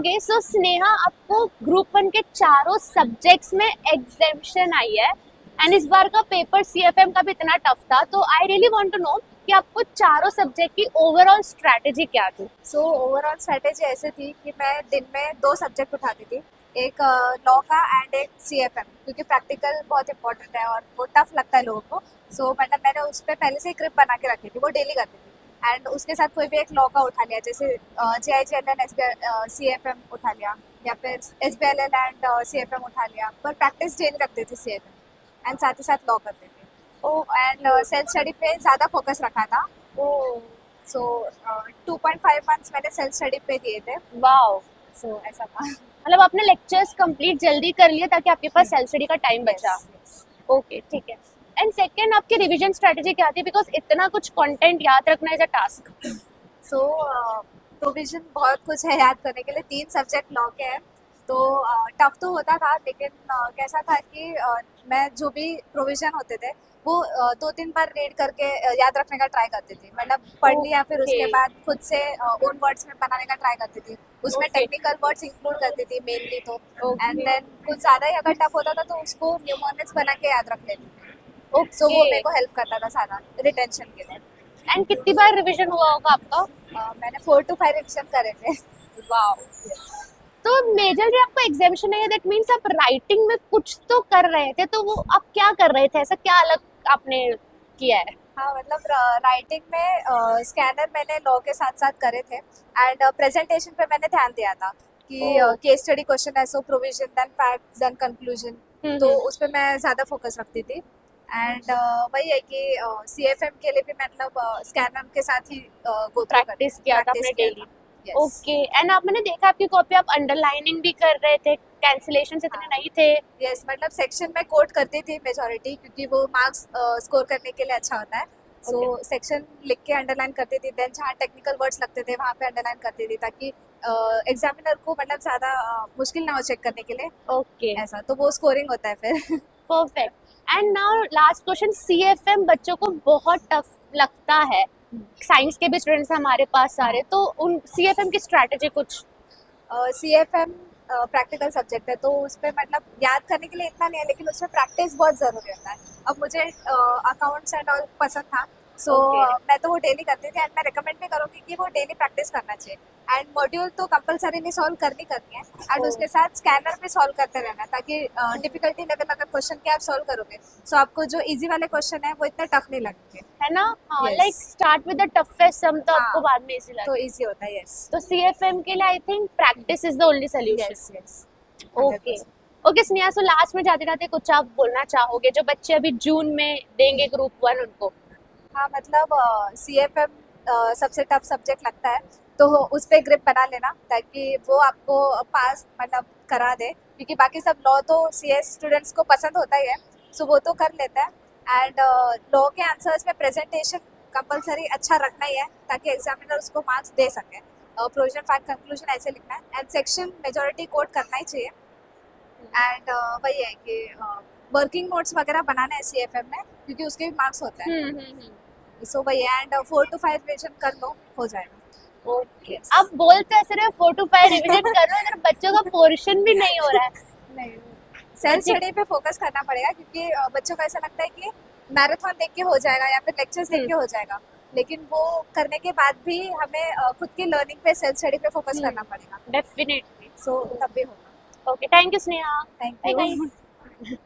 Okay so Sneha, आपको group 1 के चारों सब्जेक्ट्स में एग्जेम्पशन आई है एंड इस बार का पेपर सीएफएम का भी इतना टफ था, तो I really want to know कि आपको चारों सब्जेक्ट की ओवरऑल स्ट्रैटेजी क्या थी। सो ओवरऑल स्ट्रैटेजी ऐसे थी कि मैं दिन में 2 सब्जेक्ट उठाती थी, एक लॉ का एंड एक सीएफएम, क्योंकि प्रैक्टिकल बहुत इंपॉर्टेंट है और वो टफ लगता है लोगों को। सो मतलब मैंने उस पर पहले से ही ग्रिप बना के रखी थी, वो डेली करती थी। एंड उसके साथ कोई भी एक लॉ का उठा लिया, जैसे JIGLN SBI CFM उठा लिया, या फिर SBLL एंड CFM उठा लिया, पर प्रैक्टिस डेली रखते थे CFM एंड साथ ही साथ लॉ करते थे। एंड सेल्फ स्टडी पे ज़्यादा फोकस रखा था। सो 2.5 मंथ्स मैंने सेल्फ स्टडी पे दिए थे। वाओ, सो ऐसा था। मतलब आपने लेक्चर्स कंप्लीट जल्दी कर लिए ताकि आपके पास सेल्फ स्टडी का टाइम बचा। ओके, ठीक है। एंड सेकंड, आपकी रिवीजन स्ट्रेटजी क्या थी, बिकॉज इतना कुछ कंटेंट याद रखना is a task. So provision बहुत कुछ है याद करने के लिए, 3 सब्जेक्ट लॉ के हैं, तो टफ तो होता था, लेकिन कैसा था कि मैं जो भी प्रोविजन होते थे वो 2-3 बार रीड करके याद रखने का ट्राई करती थी। मतलब पढ़ लिया, फिर उसके Okay. बाद खुद से ओन वर्ड्स में बनाने का ट्राई करती थी, उसमें Okay. टेक्निकल वर्ड्स इंक्लूड करती थी मेनली। तो एंड Okay. देन कुछ ज़्यादा ही अगर टफ होता था तो उसको न्यूमोनिक्स बना के याद रख लेती थी। सो वो ओके। मेरे को हेल्प करता था सारा रिटेंशन के लिए। एंड कितनी बार रिवीजन हुआ होगा आपका? मैंने 4 to 5 रिविजन करे थे। वाओ। तो मेजरली आपको एग्जामिनेशन है, दैट मींस आप राइटिंग में कुछ तो कर रहे थे, तो वो आप क्या कर रहे थे, ऐसा क्या अलग आपने किया है? हाँ, मतलब राइटिंग में स्कैनर मैंने लॉ के साथ साथ करे थे, एंड प्रेजेंटेशन पे मैंने ध्यान दिया था कि ओह। Case study, question S O, provision, then facts, then conclusion. तो उस पर मैं ज़्यादा फोकस रखती थी। एंड वही है कि CFM के लिए भी मतलब स्कैनर के साथ ही गो थ्रू प्रैक्टिस किया था आपने डेली। यस। ओके। एंड आप, मैंने देखा आपकी कॉपी आप अंडरलाइनिंग भी कर रहे थे, कैंसिलेशन इतने हाँ। नहीं थे। यस, मतलब सेक्शन में कोट करती थी मेजोरिटी, क्योंकि वो मार्क्स स्कोर करने के लिए अच्छा होता है। सो सेक्शन लिख के अंडरलाइन करती थी, देन जहाँ टेक्निकल वर्ड्स लगते थे वहाँ पे अंडरलाइन करती थी, ताकि एग्जामिनर को मतलब ज़्यादा मुश्किल ना हो चेक करने के लिए। ओके, ऐसा तो वो स्कोरिंग होता है फिर। Perfect. And now last question, CFM बच्चों को बहुत टफ लगता है, साइंस के भी स्टूडेंट्स हमारे पास सारे, तो उन सीएफएम की स्ट्रैटेजी कुछ? CFM प्रैक्टिकल सब्जेक्ट है, तो उस पर मतलब याद करने के लिए इतना नहीं है, लेकिन उसमें प्रैक्टिस बहुत ज़रूरी होता है। अब मुझे अकाउंट्स एंड ऑल पसंद था, सो ओके। मैं तो वो डेली करती थी, एंड मैं रिकमेंड भी करूँगी कि वो डेली प्रैक्टिस करना चाहिए। एंड मॉड्यूल तो कंपलसरीली सॉल्व करनी करनी है, एंड उसके साथ स्कैनर भी सॉल्व करते रहना है, ताकि डिफिकल्टी लेवल अगर क्वेश्चन के आप सॉल्व करोगे, सो आपको जो इजी वाले क्वेश्चन है वो इतने टफ नहीं लगेंगे। है ना? हाँ, like yes. Start with the toughest sum, तो आपको हाँ, बाद में इजी तो लगे। इजी होता है। यस। तो सीएफएम के लिए I think practice is the only solution. Yes. Yes. Okay. Okay Sneha, so last में जाते जाते कुछ आप बोलना चाहोगे जो बच्चे अभी जून में देंगे ग्रुप 1 उनको? हाँ, मतलब CFM सबसे टफ सब्जेक्ट लगता है, तो उस पे ग्रिप बना लेना, ताकि वो आपको पास मतलब करा दे, क्योंकि बाकी सब लॉ तो CS स्टूडेंट्स को पसंद होता ही है, सो वो तो कर लेता है। एंड लॉ के आंसर्स में प्रेजेंटेशन कंपलसरी अच्छा रखना ही है, ताकि एग्जामिनर उसको मार्क्स दे सके। प्रोविजन, फैक्ट, कंक्लूजन ऐसे लिखना है, एंड सेक्शन मेजोरिटी कोड करना ही चाहिए। एंड वही है कि वर्किंग नोट्स वगैरह बनाना है CFM में, क्योंकि उसके भी मार्क्स होता है। सो वही, एंड 4 to 5 रिविजन कर लो, हो जाएगा। Okay, yes. आप बोलते ऐसे रहे 4 to 5 रिवीजन कर लो, इधर बच्चों का पोर्शन भी नहीं हो रहा है। नहीं, सेल्फ स्टडी पे फोकस करना पड़ेगा, क्योंकि बच्चों को ऐसा लगता है कि मैराथन देख के हो जाएगा या फिर लेक्चर्स देख के हो जाएगा, लेकिन वो करने के बाद भी हमें खुद की लर्निंग पे, सेल्फ स्टडी पे फोकस करना पड़ेगा। डेफिनेटली। सो तब भी होगा। Okay, thank you Sneha. Thank bye you. Guys.